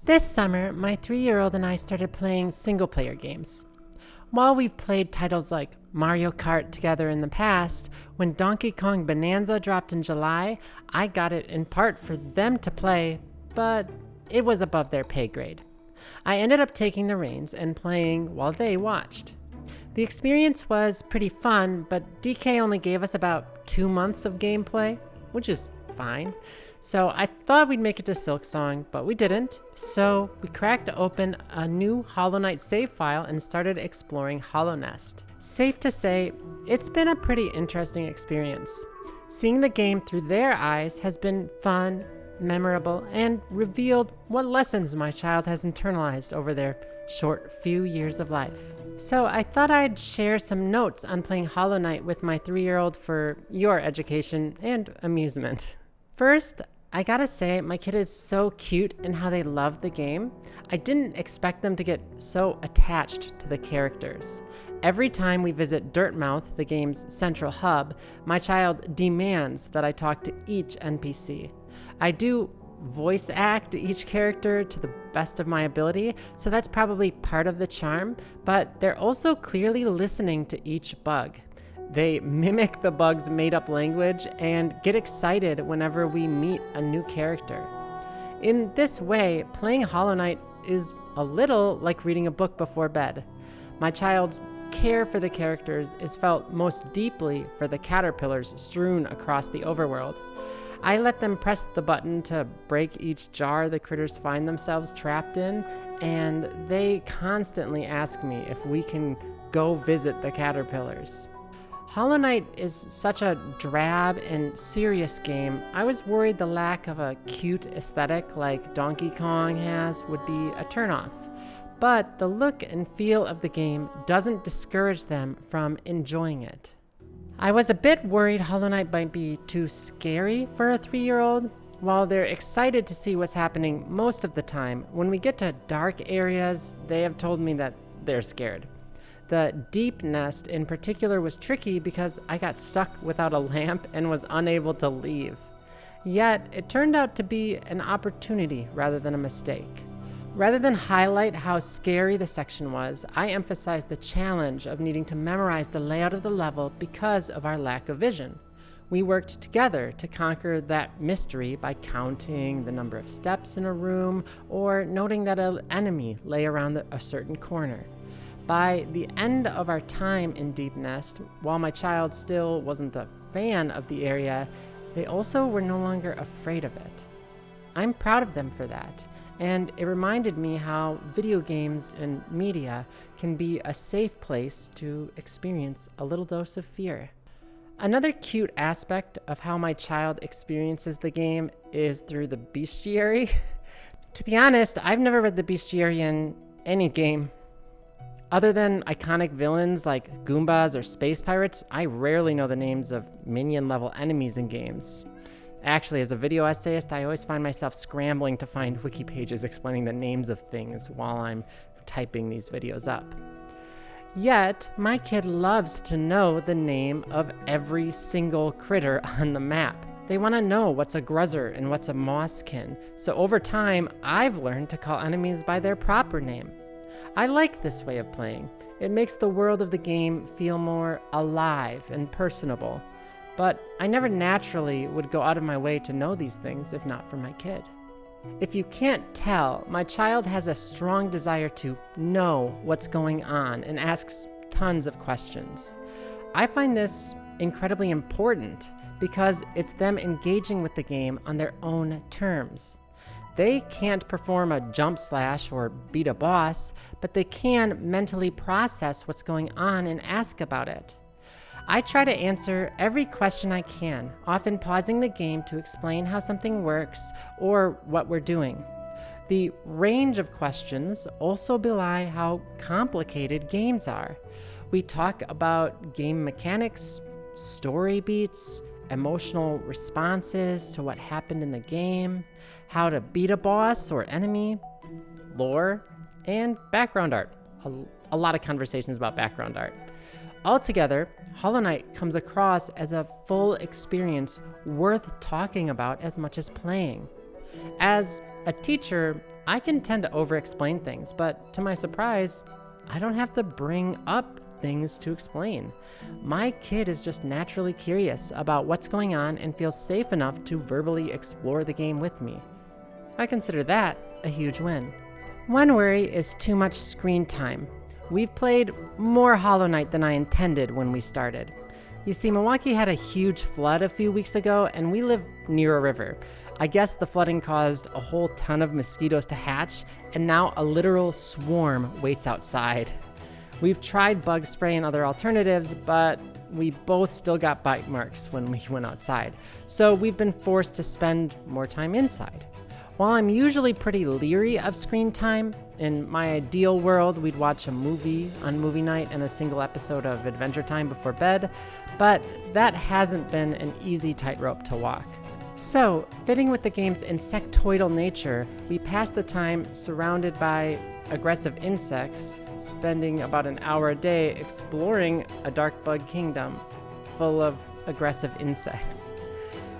This summer, my 3-year-old and I started playing single-player games. While we've played titles like Mario Kart together in the past, when Donkey Kong Bonanza dropped in July, I got it in part for them to play, but it was above their pay grade. I ended up taking the reins and playing while they watched. The experience was pretty fun, but DK only gave us about 2 months of gameplay, which is fine. So I thought we'd make it to Silksong, but we didn't. So we cracked open a new Hollow Knight save file and started exploring Hallownest. Safe to say, it's been a pretty interesting experience. Seeing the game through their eyes has been fun, memorable, and revealed what lessons my child has internalized over their short few years of life. So I thought I'd share some notes on playing Hollow Knight with my 3-year-old for your education and amusement. First, I gotta say, my kid is so cute in how they love the game. I didn't expect them to get so attached to the characters. Every time we visit Dirtmouth, the game's central hub, my child demands that I talk to each NPC. I do voice act each character to the best of my ability, so that's probably part of the charm, but they're also clearly listening to each bug. They mimic the bug's made-up language and get excited whenever we meet a new character. In this way, playing Hollow Knight is a little like reading a book before bed. My child's care for the characters is felt most deeply for the caterpillars strewn across the overworld. I let them press the button to break each jar the critters find themselves trapped in, and they constantly ask me if we can go visit the caterpillars. Hollow Knight is such a drab and serious game. I was worried the lack of a cute aesthetic like Donkey Kong has would be a turnoff. But the look and feel of the game doesn't discourage them from enjoying it. I was a bit worried Hollow Knight might be too scary for a 3-year-old. While they're excited to see what's happening most of the time, when we get to dark areas, they have told me that they're scared. The deep nest in particular was tricky because I got stuck without a lamp and was unable to leave. Yet, it turned out to be an opportunity rather than a mistake. Rather than highlight how scary the section was, I emphasized the challenge of needing to memorize the layout of the level because of our lack of vision. We worked together to conquer that mystery by counting the number of steps in a room or noting that an enemy lay around a certain corner. By the end of our time in Deep Nest, while my child still wasn't a fan of the area, they also were no longer afraid of it. I'm proud of them for that, and it reminded me how video games and media can be a safe place to experience a little dose of fear. Another cute aspect of how my child experiences the game is through the bestiary. To be honest, I've never read the bestiary in any game. Other than iconic villains like Goombas or Space Pirates, I rarely know the names of minion-level enemies in games. Actually, as a video essayist, I always find myself scrambling to find wiki pages explaining the names of things while I'm typing these videos up. Yet, my kid loves to know the name of every single critter on the map. They want to know what's a gruzzer and what's a mosskin, so over time, I've learned to call enemies by their proper name. I like this way of playing. It makes the world of the game feel more alive and personable. But I never naturally would go out of my way to know these things if not for my kid. If you can't tell, my child has a strong desire to know what's going on and asks tons of questions. I find this incredibly important because it's them engaging with the game on their own terms. They can't perform a jump slash or beat a boss, but they can mentally process what's going on and ask about it. I try to answer every question I can, often pausing the game to explain how something works or what we're doing. The range of questions also belie how complicated games are. We talk about game mechanics, story beats, emotional responses to what happened in the game, how to beat a boss or enemy, lore, and background art. A lot of conversations about background art. Altogether, Hollow Knight comes across as a full experience worth talking about as much as playing. As a teacher, I can tend to over-explain things, but to my surprise, I don't have to bring up things to explain. My kid is just naturally curious about what's going on and feels safe enough to verbally explore the game with me. I consider that a huge win. One worry is too much screen time. We've played more Hollow Knight than I intended when we started. You see, Milwaukee had a huge flood a few weeks ago, and we live near a river. I guess the flooding caused a whole ton of mosquitoes to hatch, and now a literal swarm waits outside. We've tried bug spray and other alternatives, but we both still got bite marks when we went outside, so we've been forced to spend more time inside. While I'm usually pretty leery of screen time, in my ideal world, we'd watch a movie on movie night and a single episode of Adventure Time before bed, but that hasn't been an easy tightrope to walk. So, fitting with the game's insectoidal nature, we pass the time surrounded by aggressive insects, spending about an hour a day exploring a dark bug kingdom full of aggressive insects.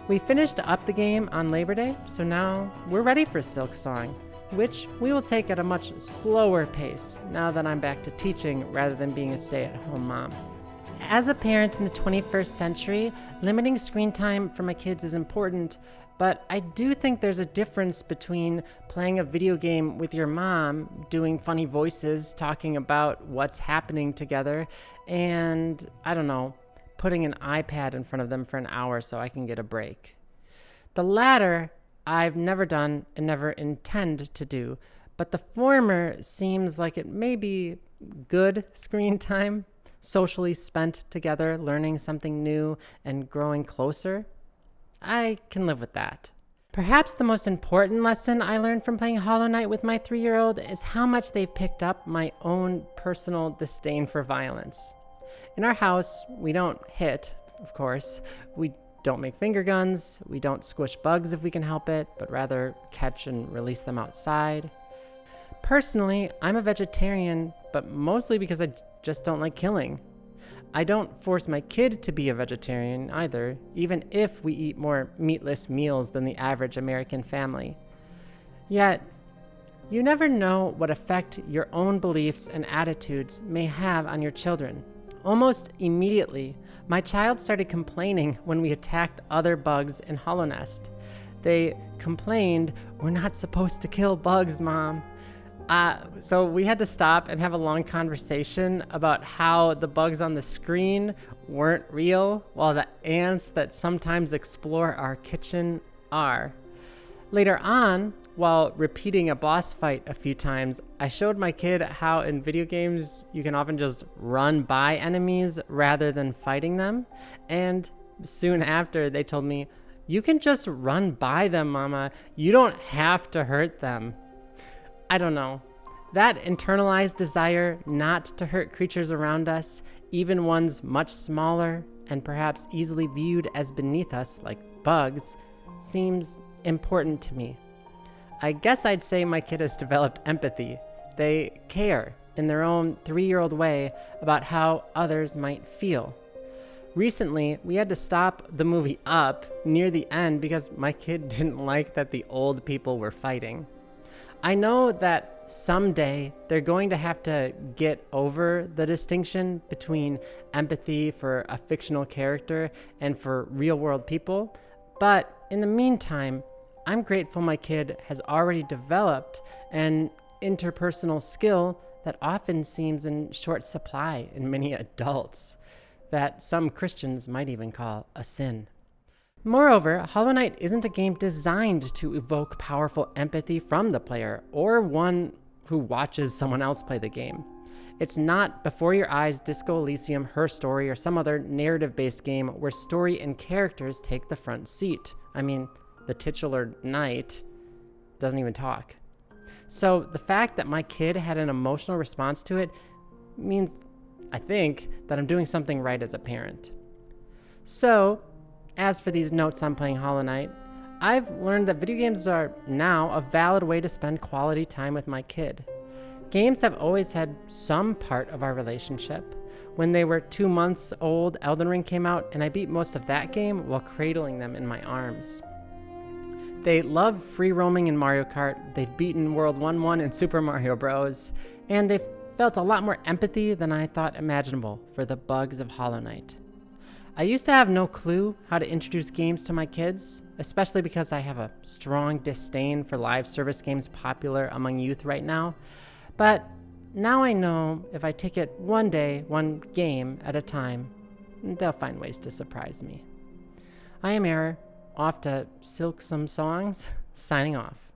We finished up the game on Labor Day, so now we're ready for Silksong, which we will take at a much slower pace now that I'm back to teaching rather than being a stay-at-home mom. As a parent in the 21st century, limiting screen time for my kids is important, but I do think there's a difference between playing a video game with your mom, doing funny voices, talking about what's happening together, and, I don't know, putting an iPad in front of them for an hour so I can get a break. The latter, I've never done and never intend to do, but the former seems like it may be good screen time, socially spent together, learning something new and growing closer. I can live with that. Perhaps the most important lesson I learned from playing Hollow Knight with my 3-year-old is how much they've picked up my own personal disdain for violence. In our house, we don't hit, of course. We don't make finger guns. We don't squish bugs if we can help it, but rather catch and release them outside. Personally, I'm a vegetarian, but mostly because I just don't like killing. I don't force my kid to be a vegetarian either, even if we eat more meatless meals than the average American family. Yet, you never know what effect your own beliefs and attitudes may have on your children. Almost immediately, my child started complaining when we attacked other bugs in Hollow Nest. They complained, "We're not supposed to kill bugs, Mom." So we had to stop and have a long conversation about how the bugs on the screen weren't real, while the ants that sometimes explore our kitchen are. Later on, while repeating a boss fight a few times, I showed my kid how in video games you can often just run by enemies rather than fighting them. And soon after, they told me, "You can just run by them, Mama. You don't have to hurt them." I don't know. That internalized desire not to hurt creatures around us, even ones much smaller and perhaps easily viewed as beneath us, like bugs, seems important to me. I guess I'd say my kid has developed empathy. They care in their own 3-year-old way about how others might feel. Recently, we had to stop the movie Up near the end because my kid didn't like that the old people were fighting. I know that someday they're going to have to get over the distinction between empathy for a fictional character and for real-world people, but in the meantime, I'm grateful my kid has already developed an interpersonal skill that often seems in short supply in many adults, that some Christians might even call a sin. Moreover, Hollow Knight isn't a game designed to evoke powerful empathy from the player or one who watches someone else play the game. It's not Before Your Eyes, Disco Elysium, Her Story, or some other narrative-based game where story and characters take the front seat. I mean, the titular knight doesn't even talk. So the fact that my kid had an emotional response to it means, I think, that I'm doing something right as a parent. So, as for these notes on playing Hollow Knight, I've learned that video games are now a valid way to spend quality time with my kid. Games have always had some part of our relationship. When they were 2 months old, Elden Ring came out, and I beat most of that game while cradling them in my arms. They love free roaming in Mario Kart, they've beaten World 1-1 in Super Mario Bros., and they've felt a lot more empathy than I thought imaginable for the bugs of Hollow Knight. I used to have no clue how to introduce games to my kids, especially because I have a strong disdain for live service games popular among youth right now, but now I know if I take it one day, one game at a time, they'll find ways to surprise me. I am Error, off to silk some songs, signing off.